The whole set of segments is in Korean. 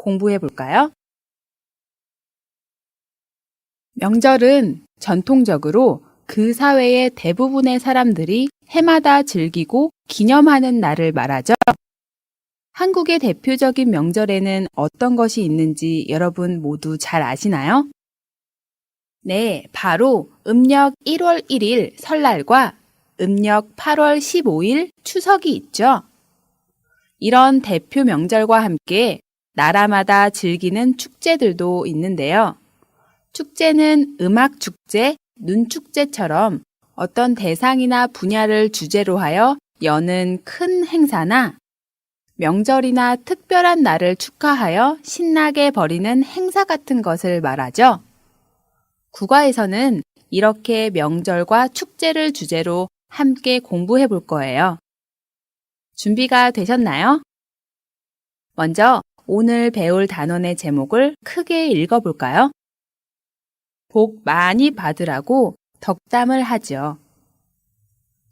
공부해 볼까요? 명절은 전통적으로 그 사회의 대부분의 사람들이 해마다 즐기고 기념하는 날을 말하죠. 한국의 대표적인 명절에는 어떤 것이 있는지 여러분 모두 잘 아시나요? 네, 바로 음력 1월 1일 설날과 음력 8월 15일 추석이 있죠. 이런 대표 명절과 함께 나라마다 즐기는 축제들도 있는데요. 축제는 음악 축제, 눈 축제처럼 어떤 대상이나 분야를 주제로 하여 여는 큰 행사나 명절이나 특별한 날을 축하하여 신나게 벌이는 행사 같은 것을 말하죠. 국어에서는 이렇게 명절과 축제를 주제로 함께 공부해 볼 거예요. 준비가 되셨나요? 먼저 오늘 배울 단원의 제목을 크게 읽어볼까요? 복 많이 받으라고 덕담을 하죠.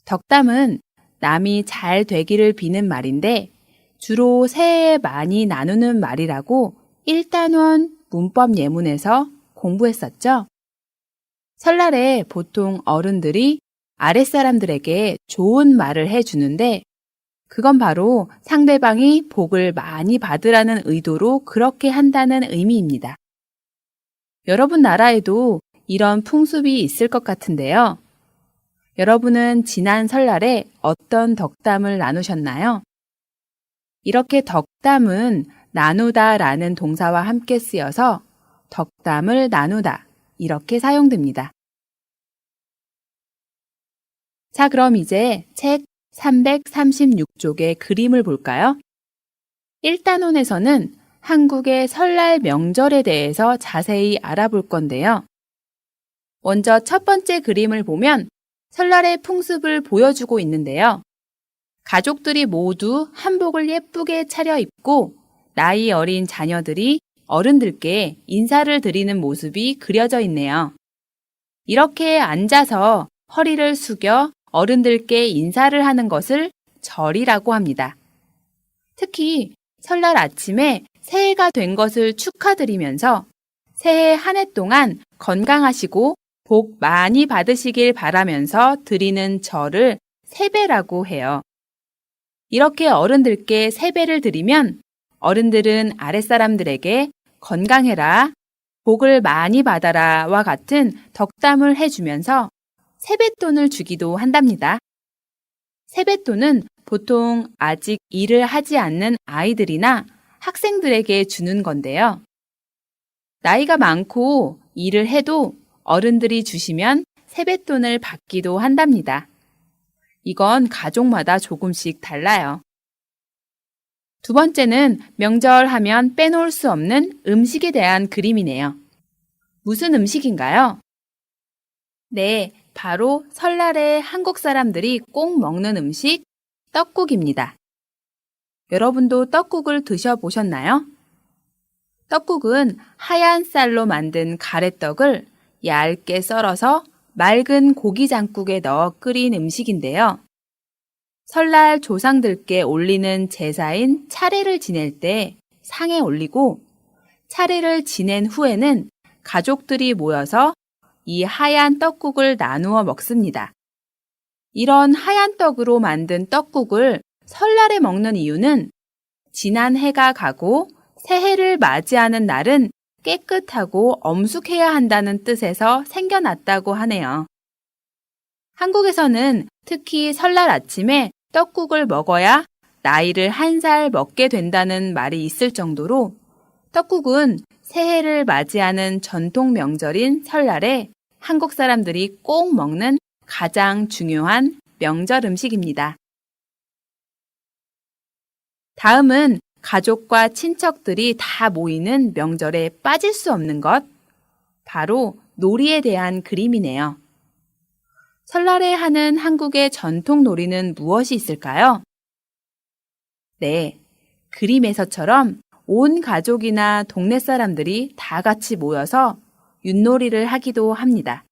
덕담은 남이 잘 되기를 비는 말인데 주로 새해에 많이 나누는 말이라고 1단원 문법 예문에서 공부했었죠. 설날에 보통 어른들이 아랫사람들에게 좋은 말을 해주는데 그건 바로 상대방이 복을 많이 받으라는 의도로 그렇게 한다는 의미입니다. 여러분 나라에도 이런 풍습이 있을 것 같은데요. 여러분은 지난 설날에 어떤 덕담을 나누셨나요? 이렇게 덕담은 나누다 라는 동사와 함께 쓰여서 덕담을 나누다 이렇게 사용됩니다. 자, 그럼 이제 책 336쪽의 그림을 볼까요? 1단원에서는 한국의 설날 명절에 대해서 자세히 알아볼 건데요. 먼저 첫 번째 그림을 보면 설날의 풍습을 보여주고 있는데요. 가족들이 모두 한복을 예쁘게 차려입고 나이 어린 자녀들이 어른들께 인사를 드리는 모습이 그려져 있네요. 이렇게 앉아서 허리를 숙여 어른들께 인사를 하는 것을 절이라고 합니다. 특히 설날 아침에 새해가 된 것을 축하드리면서 새해 한 해 동안 건강하시고 복 많이 받으시길 바라면서 드리는 절을 세배라고 해요. 이렇게 어른들께 세배를 드리면 어른들은 아랫사람들에게 건강해라, 복을 많이 받아라와 같은 덕담을 해주면서 세뱃돈을 주기도 한답니다. 세뱃돈은 보통 아직 일을 하지 않는 아이들이나 학생들에게 주는 건데요. 나이가 많고 일을 해도 어른들이 주시면 세뱃돈을 받기도 한답니다. 이건 가족마다 조금씩 달라요. 두 번째는 명절 하면 빼놓을 수 없는 음식에 대한 그림이네요. 무슨 음식인가요? 네, 바로 설날에 한국 사람들이 꼭 먹는 음식, 떡국입니다. 여러분도 떡국을 드셔보셨나요? 떡국은 하얀 쌀로 만든 가래떡을 얇게 썰어서 맑은 고기장국에 넣어 끓인 음식인데요. 설날 조상들께 올리는 제사인 차례를 지낼 때 상에 올리고 차례를 지낸 후에는 가족들이 모여서 이 하얀 떡국을 나누어 먹습니다. 이런 하얀 떡으로 만든 떡국을 설날에 먹는 이유는 지난 해가 가고 새해를 맞이하는 날은 깨끗하고 엄숙해야 한다는 뜻에서 생겨났다고 하네요. 한국에서는 특히 설날 아침에 떡국을 먹어야 나이를 한 살 먹게 된다는 말이 있을 정도로 떡국은 새해를 맞이하는 전통 명절인 설날에 한국 사람들이 꼭 먹는 가장 중요한 명절 음식입니다. 다음은 가족과 친척들이 다 모이는 명절에 빠질 수 없는 것, 바로 놀이에 대한 그림이네요. 설날에 하는 한국의 전통 놀이는 무엇이 있을까요? 네, 그림에서처럼 온 가족이나 동네 사람들이 다 같이 모여서 윷놀이를 하기도 합니다.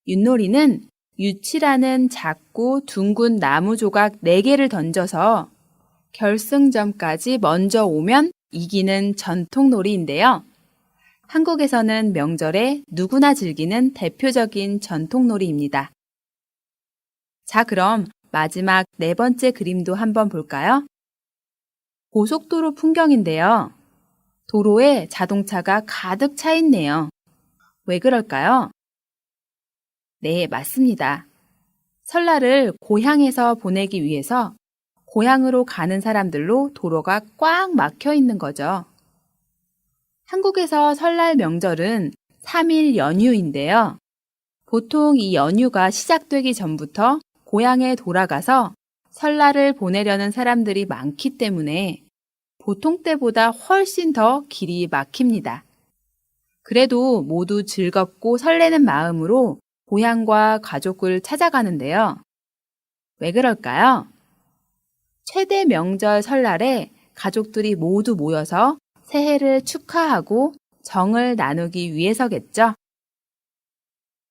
윷놀이는 윷이라는 작고 둥근 나무 조각 4개를 던져서 결승점까지 먼저 오면 이기는 전통놀이인데요. 한국에서는 명절에 누구나 즐기는 대표적인 전통놀이입니다. 자, 그럼 마지막 네 번째 그림도 한번 볼까요? 고속도로 풍경인데요. 도로에 자동차가 가득 차 있네요. 왜 그럴까요? 네, 맞습니다. 설날을 고향에서 보내기 위해서 고향으로 가는 사람들로 도로가 꽉 막혀 있는 거죠. 한국에서 설날 명절은 3일 연휴인데요. 보통 이 연휴가 시작되기 전부터 고향에 돌아가서 설날을 보내려는 사람들이 많기 때문에 보통 때보다 훨씬 더 길이 막힙니다. 그래도 모두 즐겁고 설레는 마음으로 고향과 가족을 찾아가는데요. 왜 그럴까요? 최대 명절 설날에 가족들이 모두 모여서 새해를 축하하고 정을 나누기 위해서겠죠.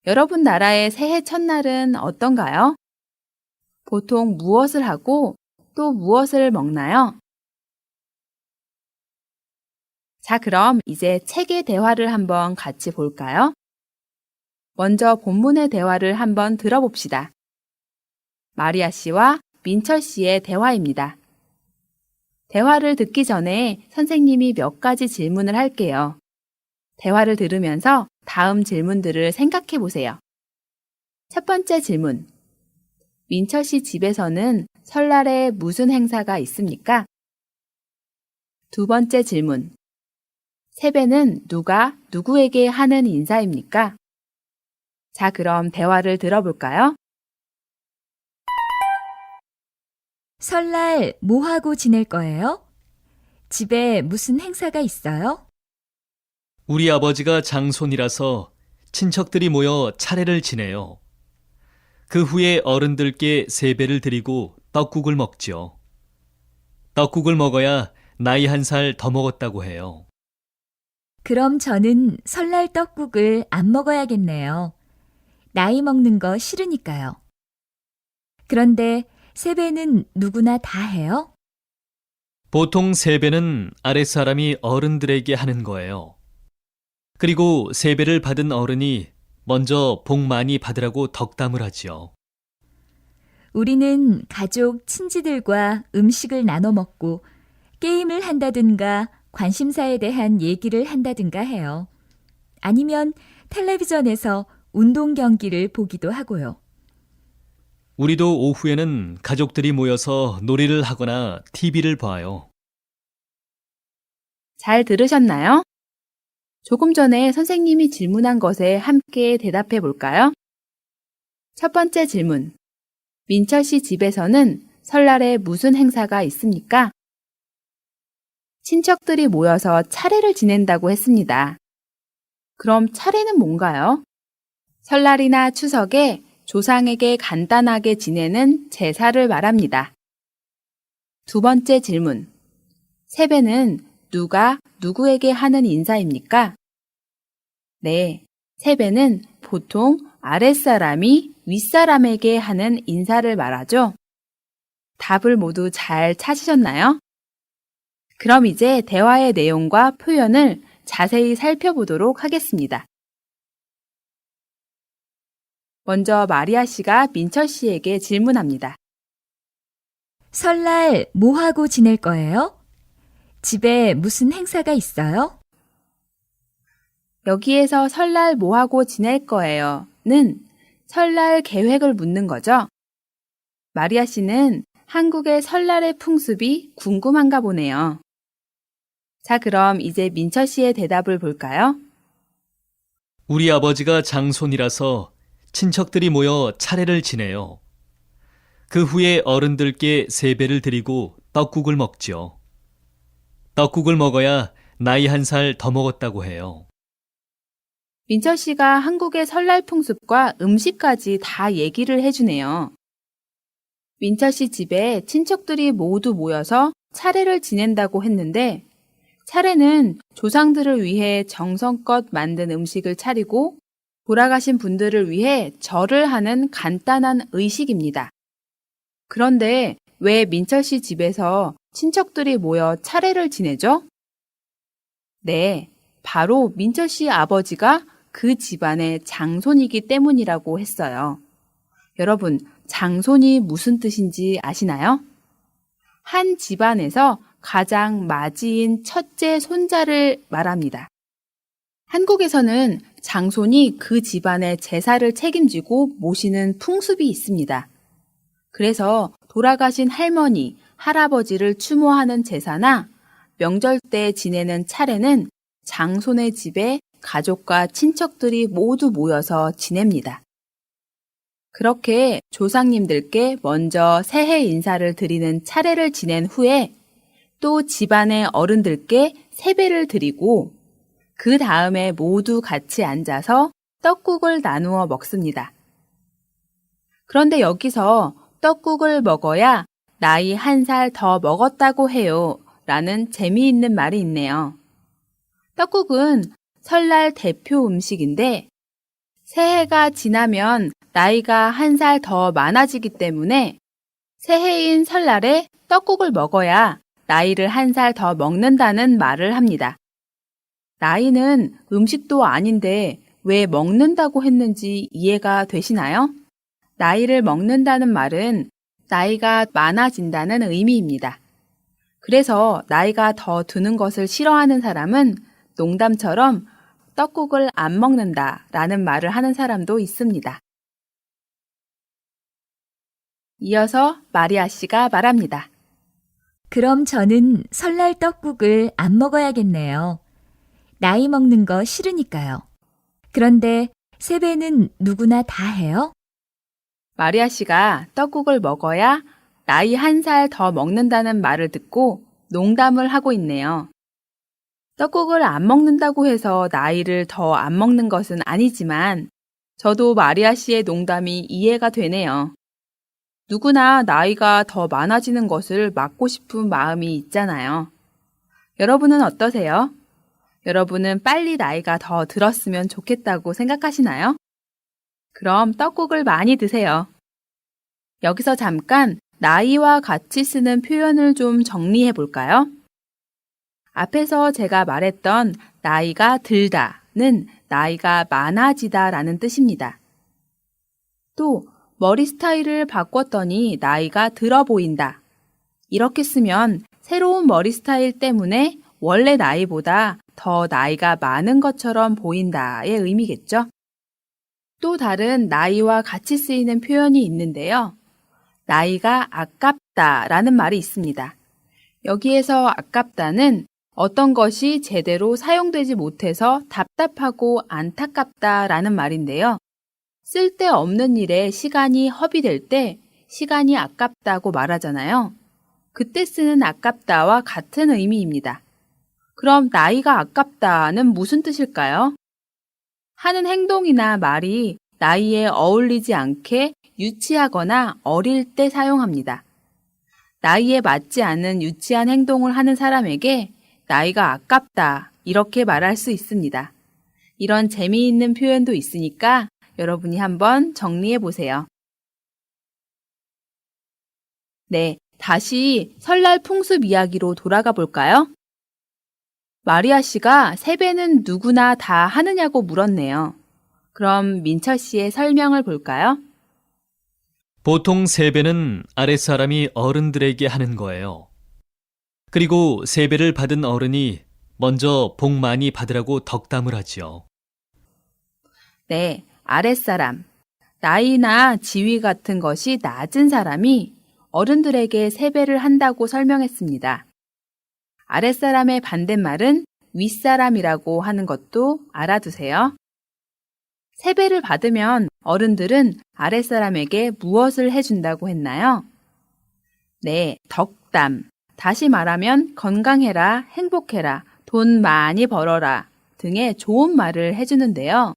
여러분 나라의 새해 첫날은 어떤가요? 보통 무엇을 하고 또 무엇을 먹나요? 자, 그럼 이제 책의 대화를 한번 같이 볼까요? 먼저 본문의 대화를 한번 들어봅시다. 마리아 씨와 민철 씨의 대화입니다. 대화를 듣기 전에 선생님이 몇 가지 질문을 할게요. 대화를 들으면서 다음 질문들을 생각해 보세요. 첫 번째 질문. 민철 씨 집에서는 설날에 무슨 행사가 있습니까? 두 번째 질문. 세배는 누가 누구에게 하는 인사입니까? 자, 그럼 대화를 들어볼까요? 설날 뭐 하고 지낼 거예요? 집에 무슨 행사가 있어요? 우리 아버지가 장손이라서 친척들이 모여 차례를 지내요. 그 후에 어른들께 세배를 드리고 떡국을 먹죠. 떡국을 먹어야 나이 1살 더 먹었다고 해요. 그럼 저는 설날 떡국을 안 먹어야겠네요. 나이 먹는 거 싫으니까요. 그런데 세배는 누구나 다 해요? 보통 세배는 아랫사람이 어른들에게 하는 거예요. 그리고 세배를 받은 어른이 먼저 복 많이 받으라고 덕담을 하지요. 우리는 가족, 친지들과 음식을 나눠 먹고 게임을 한다든가 관심사에 대한 얘기를 한다든가 해요. 아니면 텔레비전에서 운동 경기를 보기도 하고요. 우리도 오후에는 가족들이 모여서 놀이를 하거나 TV를 봐요. 잘 들으셨나요? 조금 전에 선생님이 질문한 것에 함께 대답해 볼까요? 첫 번째 질문. 민철 씨 집에서는 설날에 무슨 행사가 있습니까? 친척들이 모여서 차례를 지낸다고 했습니다. 그럼 차례는 뭔가요? 설날이나 추석에 조상에게 간단하게 지내는 제사를 말합니다. 두 번째 질문. 세배는 누가 누구에게 하는 인사입니까? 네, 세배는 보통 아랫사람이 윗사람에게 하는 인사를 말하죠. 답을 모두 잘 찾으셨나요? 그럼 이제 대화의 내용과 표현을 자세히 살펴보도록 하겠습니다. 먼저 마리아 씨가 민철 씨에게 질문합니다. 설날 뭐 하고 지낼 거예요? 집에 무슨 행사가 있어요? 여기에서 설날 뭐 하고 지낼 거예요? 는 설날 계획을 묻는 거죠. 마리아 씨는 한국의 설날의 풍습이 궁금한가 보네요. 자, 그럼 이제 민철 씨의 대답을 볼까요? 우리 아버지가 장손이라서 친척들이 모여 차례를 지내요. 그 후에 어른들께 세배를 드리고 떡국을 먹죠. 떡국을 먹어야 나이 1살 더 먹었다고 해요. 민철 씨가 한국의 설날 풍습과 음식까지 다 얘기를 해주네요. 민철 씨 집에 친척들이 모두 모여서 차례를 지낸다고 했는데 차례는 조상들을 위해 정성껏 만든 음식을 차리고 돌아가신 분들을 위해 절을 하는 간단한 의식입니다. 그런데 왜 민철 씨 집에서 친척들이 모여 차례를 지내죠? 네, 바로 민철 씨 아버지가 그 집안의 장손이기 때문이라고 했어요. 여러분, 장손이 무슨 뜻인지 아시나요? 한 집안에서 가장 맞이인 첫째 손자를 말합니다. 한국에서는 장손이 그 집안의 제사를 책임지고 모시는 풍습이 있습니다. 그래서 돌아가신 할머니, 할아버지를 추모하는 제사나 명절 때 지내는 차례는 장손의 집에 가족과 친척들이 모두 모여서 지냅니다. 그렇게 조상님들께 먼저 새해 인사를 드리는 차례를 지낸 후에 또 집안의 어른들께 세배를 드리고 그 다음에 모두 같이 앉아서 떡국을 나누어 먹습니다. 그런데 여기서 떡국을 먹어야 나이 1살 더 먹었다고 해요 라는 재미있는 말이 있네요. 떡국은 설날 대표 음식인데 새해가 지나면 나이가 1살 더 많아지기 때문에 새해인 설날에 떡국을 먹어야 나이를 1살 더 먹는다는 말을 합니다. 나이는 음식도 아닌데 왜 먹는다고 했는지 이해가 되시나요? 나이를 먹는다는 말은 나이가 많아진다는 의미입니다. 그래서 나이가 더 드는 것을 싫어하는 사람은 농담처럼 떡국을 안 먹는다 라는 말을 하는 사람도 있습니다. 이어서 마리아 씨가 말합니다. 그럼 저는 설날 떡국을 안 먹어야겠네요. 나이 먹는 거 싫으니까요. 그런데 세배는 누구나 다 해요? 마리아 씨가 떡국을 먹어야 나이 1살 더 먹는다는 말을 듣고 농담을 하고 있네요. 떡국을 안 먹는다고 해서 나이를 더 안 먹는 것은 아니지만 저도 마리아 씨의 농담이 이해가 되네요. 누구나 나이가 더 많아지는 것을 막고 싶은 마음이 있잖아요. 여러분은 어떠세요? 여러분은 빨리 나이가 더 들었으면 좋겠다고 생각하시나요? 그럼 떡국을 많이 드세요. 여기서 잠깐 나이와 같이 쓰는 표현을 좀 정리해 볼까요? 앞에서 제가 말했던 나이가 들다는 나이가 많아지다 라는 뜻입니다. 또 머리 스타일을 바꿨더니 나이가 들어 보인다. 이렇게 쓰면 새로운 머리 스타일 때문에 원래 나이보다 더 나이가 많은 것처럼 보인다의 의미겠죠? 또 다른 나이와 같이 쓰이는 표현이 있는데요. 나이가 아깝다라는 말이 있습니다. 여기에서 아깝다는 어떤 것이 제대로 사용되지 못해서 답답하고 안타깝다라는 말인데요. 쓸데없는 일에 시간이 허비될 때 시간이 아깝다고 말하잖아요. 그때 쓰는 아깝다와 같은 의미입니다. 그럼 나이가 아깝다는 무슨 뜻일까요? 하는 행동이나 말이 나이에 어울리지 않게 유치하거나 어릴 때 사용합니다. 나이에 맞지 않는 유치한 행동을 하는 사람에게 나이가 아깝다 이렇게 말할 수 있습니다. 이런 재미있는 표현도 있으니까 여러분이 한번 정리해 보세요. 네, 다시 설날 풍습 이야기로 돌아가 볼까요? 마리아 씨가 세배는 누구나 다 하느냐고 물었네요. 그럼 민철 씨의 설명을 볼까요? 보통 세배는 아랫사람이 어른들에게 하는 거예요. 그리고 세배를 받은 어른이 먼저 복 많이 받으라고 덕담을 하지요. 네, 아랫사람, 나이나 지위 같은 것이 낮은 사람이 어른들에게 세배를 한다고 설명했습니다. 아랫사람의 반대말은 윗사람이라고 하는 것도 알아두세요. 세배를 받으면 어른들은 아랫사람에게 무엇을 해준다고 했나요? 네, 덕담. 다시 말하면 건강해라, 행복해라, 돈 많이 벌어라 등의 좋은 말을 해주는데요.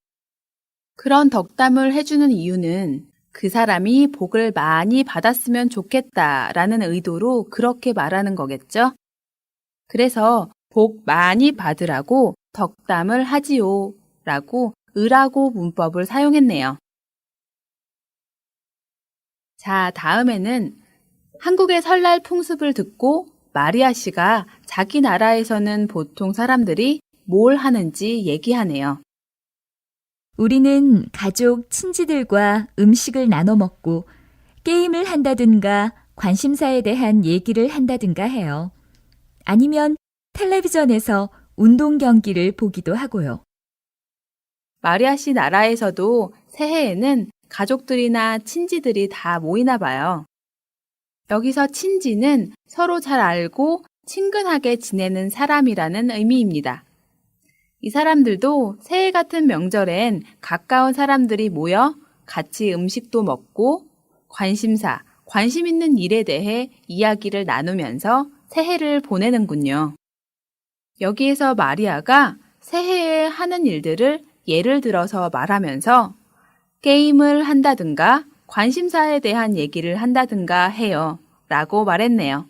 그런 덕담을 해주는 이유는 그 사람이 복을 많이 받았으면 좋겠다라는 의도로 그렇게 말하는 거겠죠? 그래서 복 많이 받으라고 덕담을 하지요 라고 으라고 문법을 사용했네요. 자, 다음에는 한국의 설날 풍습을 듣고 마리아 씨가 자기 나라에서는 보통 사람들이 뭘 하는지 얘기하네요. 우리는 가족, 친지들과 음식을 나눠 먹고 게임을 한다든가 관심사에 대한 얘기를 한다든가 해요. 아니면 텔레비전에서 운동 경기를 보기도 하고요. 마리아 씨 나라에서도 새해에는 가족들이나 친지들이 다 모이나 봐요. 여기서 친지는 서로 잘 알고 친근하게 지내는 사람이라는 의미입니다. 이 사람들도 새해 같은 명절엔 가까운 사람들이 모여 같이 음식도 먹고 관심사, 관심 있는 일에 대해 이야기를 나누면서 새해를 보내는군요. 여기에서 마리아가 새해에 하는 일들을 예를 들어서 말하면서 게임을 한다든가 관심사에 대한 얘기를 한다든가 해요. 라고 말했네요.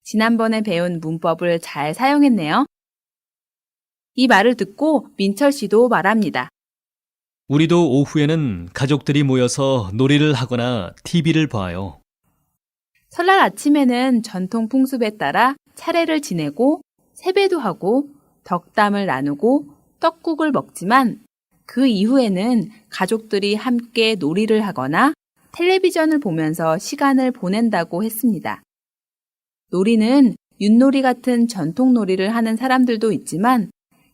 지난번에 배운 문법을 잘 사용했네요. 이 말을 듣고 민철 씨도 말합니다. 우리도 오후에는 가족들이 모여서 놀이를 하거나 TV를 봐요. 설날 아침에는 전통 풍습에 따라 차례를 지내고 세배도 하고 덕담을 나누고 떡국을 먹지만 그 이후에는 가족들이 함께 놀이를 하거나 텔레비전을 보면서 시간을 보낸다고 했습니다. 놀이는 윷놀이 같은 전통 놀이를 하는 사람들도 있지만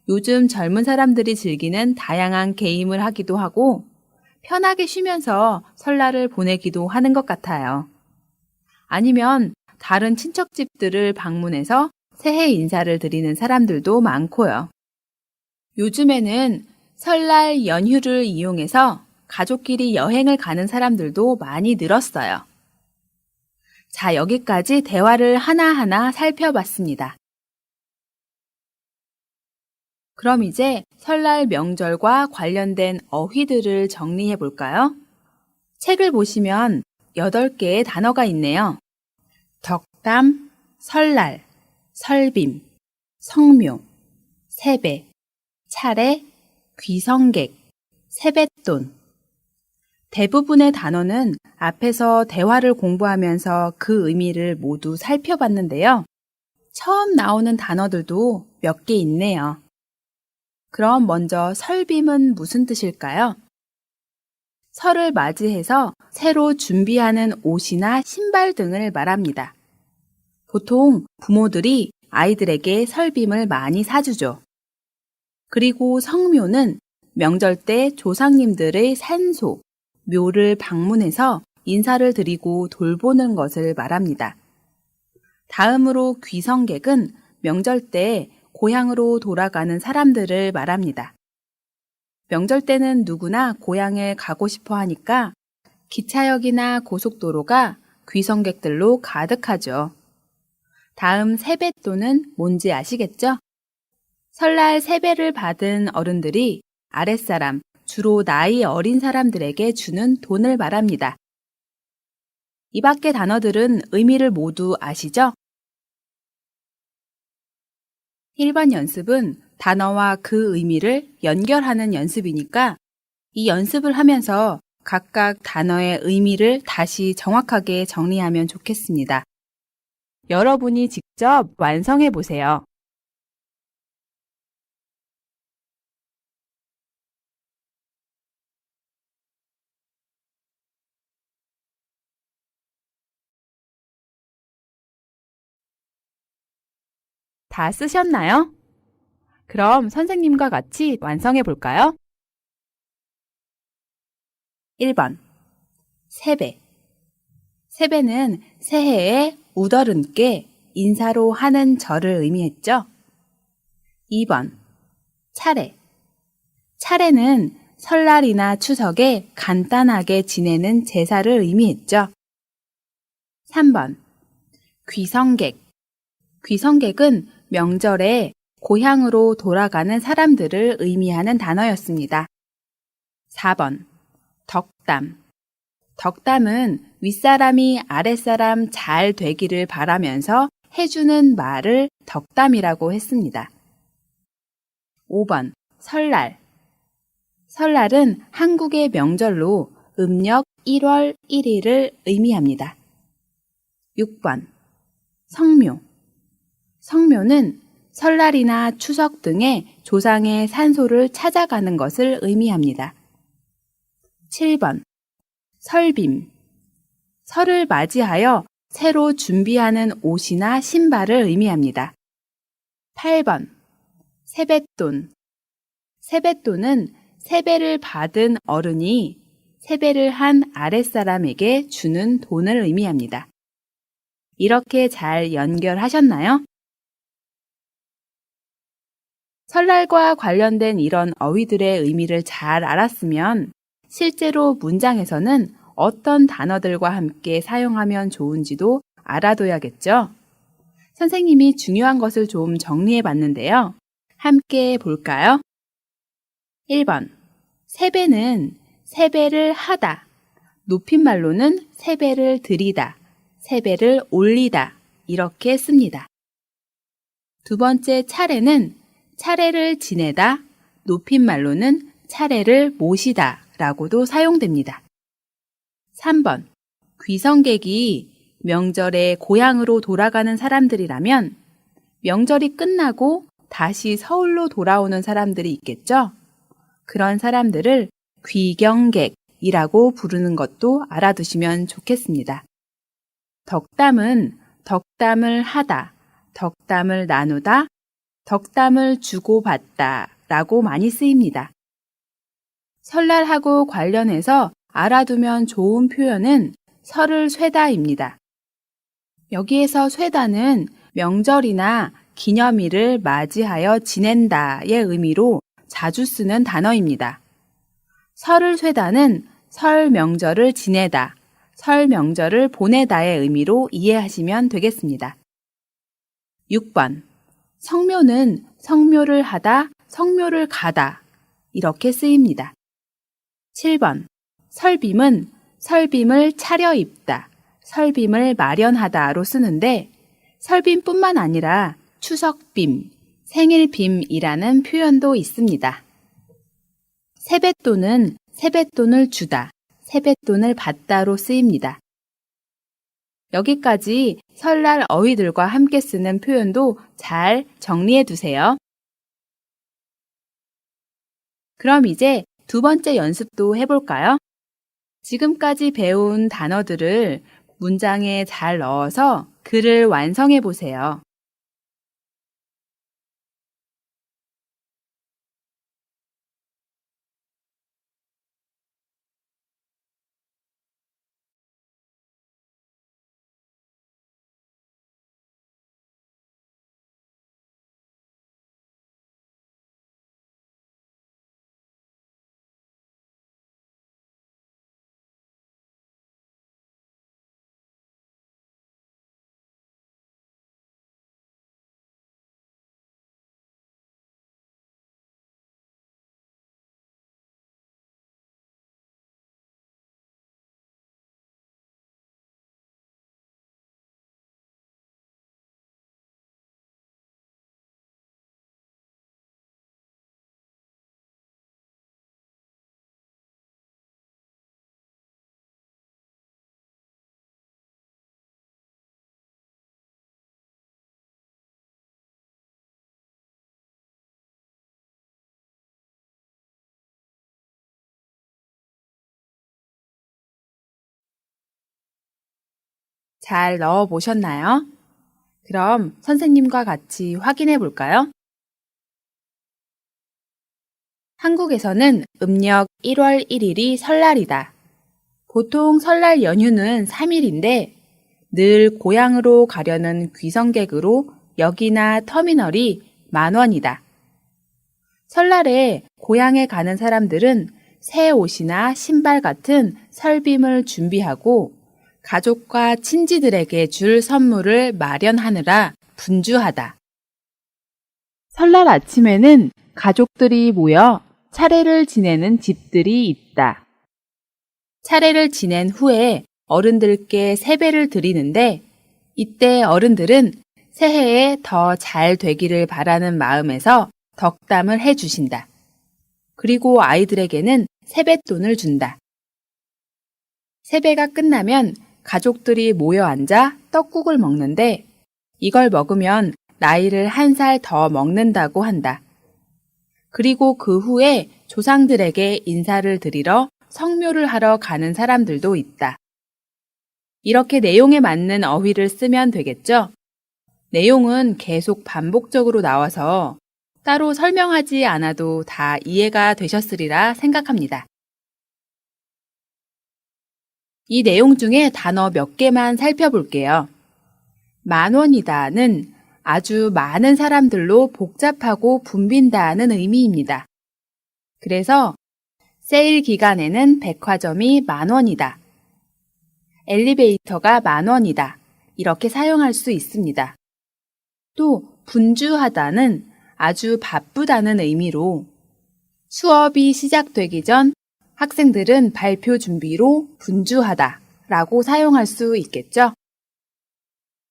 요즘 젊은 사람들이 즐기는 다양한 게임을 하기도 하고 편하게 쉬면서 설날을 보내기도 하는 것 같아요. 아니면 다른 친척집들을 방문해서 새해 인사를 드리는 사람들도 많고요. 요즘에는 설날 연휴를 이용해서 가족끼리 여행을 가는 사람들도 많이 늘었어요. 자, 여기까지 대화를 하나하나 살펴봤습니다. 그럼 이제 설날 명절과 관련된 어휘들을 정리해 볼까요? 책을 보시면 8개의 단어가 있네요. 덕담, 설날, 설빔, 성묘, 세배, 차례, 귀성객, 세뱃돈. 대부분의 단어는 앞에서 대화를 공부하면서 그 의미를 모두 살펴봤는데요. 처음 나오는 단어들도 몇 개 있네요. 그럼 먼저 설빔은 무슨 뜻일까요? 설을 맞이해서 새로 준비하는 옷이나 신발 등을 말합니다. 보통 부모들이 아이들에게 설빔을 많이 사주죠. 그리고 성묘는 명절 때 조상님들의 산소, 묘를 방문해서 인사를 드리고 돌보는 것을 말합니다. 다음으로 귀성객은 명절 때 고향으로 돌아가는 사람들을 말합니다. 명절 때는 누구나 고향에 가고 싶어 하니까 기차역이나 고속도로가 귀성객들로 가득하죠. 다음 세뱃돈은 뭔지 아시겠죠? 설날 세배를 받은 어른들이 아랫사람, 주로 나이 어린 사람들에게 주는 돈을 말합니다. 이 밖의 단어들은 의미를 모두 아시죠? 1번 연습은 단어와 그 의미를 연결하는 연습이니까 이 연습을 하면서 각각 단어의 의미를 다시 정확하게 정리하면 좋겠습니다. 여러분이 직접 완성해 보세요. 다 쓰셨나요? 그럼 선생님과 같이 완성해 볼까요? 1번. 세배. 세배는 새해에 우더른께 인사로 하는 절을 의미했죠. 2번. 차례. 차례는 설날이나 추석에 간단하게 지내는 제사를 의미했죠. 3번. 귀성객. 귀성객은 명절에 고향으로 돌아가는 사람들을 의미하는 단어였습니다. 4번. 덕담. 덕담은 윗사람이 아랫사람 잘 되기를 바라면서 해주는 말을 덕담이라고 했습니다. 5번. 설날. 설날은 한국의 명절로 음력 1월 1일을 의미합니다. 6번. 성묘. 성묘는 설날이나 추석 등의 조상의 산소를 찾아가는 것을 의미합니다. 7번. 설빔. 설을 맞이하여 새로 준비하는 옷이나 신발을 의미합니다. 8번. 세뱃돈. 세뱃돈은 세배를 받은 어른이 세배를 한 아랫사람에게 주는 돈을 의미합니다. 이렇게 잘 연결하셨나요? 설날과 관련된 이런 어휘들의 의미를 잘 알았으면 실제로 문장에서는 어떤 단어들과 함께 사용하면 좋은지도 알아둬야겠죠? 선생님이 중요한 것을 좀 정리해 봤는데요. 함께 볼까요? 1번. 세배는 세배를 하다. 높임말로는 세배를 드리다, 세배를 올리다 이렇게 씁니다. 두 번째 차례는 차례를 지내다, 높임말로는 차례를 모시다 라고도 사용됩니다. 3번. 귀성객이 명절에 고향으로 돌아가는 사람들이라면 명절이 끝나고 다시 서울로 돌아오는 사람들이 있겠죠? 그런 사람들을 귀경객이라고 부르는 것도 알아두시면 좋겠습니다. 덕담은 덕담을 하다, 덕담을 나누다, 덕담을 주고받다 라고 많이 쓰입니다. 설날하고 관련해서 알아두면 좋은 표현은 설을 쇠다입니다. 여기에서 쇠다는 명절이나 기념일을 맞이하여 지낸다의 의미로 자주 쓰는 단어입니다. 설을 쇠다는 설 명절을 지내다, 설 명절을 보내다의 의미로 이해하시면 되겠습니다. 6번. 성묘는 성묘를 하다, 성묘를 가다 이렇게 쓰입니다. 7번. 설빔은 설빔을 차려입다, 설빔을 마련하다로 쓰는데 설빔뿐만 아니라 추석빔, 생일빔이라는 표현도 있습니다. 세뱃돈은 세뱃돈을 주다, 세뱃돈을 받다로 쓰입니다. 여기까지 설날 어휘들과 함께 쓰는 표현도 잘 정리해 두세요. 그럼 이제 두 번째 연습도 해볼까요? 지금까지 배운 단어들을 문장에 잘 넣어서 글을 완성해 보세요. 잘 넣어 보셨나요? 그럼 선생님과 같이 확인해 볼까요? 한국에서는 음력 1월 1일이 설날이다. 보통 설날 연휴는 3일인데 늘 고향으로 가려는 귀성객으로 역이나 터미널이 10,000원이다. 설날에 고향에 가는 사람들은 새 옷이나 신발 같은 설빔을 준비하고 가족과 친지들에게 줄 선물을 마련하느라 분주하다. 설날 아침에는 가족들이 모여 차례를 지내는 집들이 있다. 차례를 지낸 후에 어른들께 세배를 드리는데 이때 어른들은 새해에 더 잘 되기를 바라는 마음에서 덕담을 해주신다. 그리고 아이들에게는 세뱃돈을 준다. 세배가 끝나면 가족들이 모여 앉아 떡국을 먹는데 이걸 먹으면 나이를 한 살 더 먹는다고 한다. 그리고 그 후에 조상들에게 인사를 드리러 성묘를 하러 가는 사람들도 있다. 이렇게 내용에 맞는 어휘를 쓰면 되겠죠? 내용은 계속 반복적으로 나와서 따로 설명하지 않아도 다 이해가 되셨으리라 생각합니다. 이 내용 중에 단어 몇 개만 살펴볼게요. 만원이다는 아주 많은 사람들로 복잡하고 붐빈다는 의미입니다. 그래서 세일 기간에는 백화점이 10,000원이다. 엘리베이터가 10,000원이다. 이렇게 사용할 수 있습니다. 또 분주하다는 아주 바쁘다는 의미로 수업이 시작되기 전 학생들은 발표 준비로 분주하다 라고 사용할 수 있겠죠?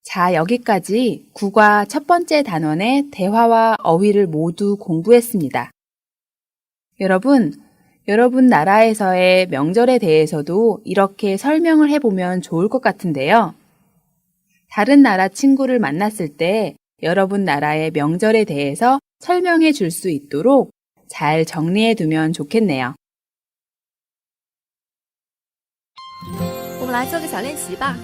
자, 여기까지 국어 첫 번째 단원의 대화와 어휘를 모두 공부했습니다. 여러분 나라에서의 명절에 대해서도 이렇게 설명을 해보면 좋을 것 같은데요. 다른 나라 친구를 만났을 때 여러분 나라의 명절에 대해서 설명해 줄 수 있도록 잘 정리해 두면 좋겠네요. 我们来做个小练习吧。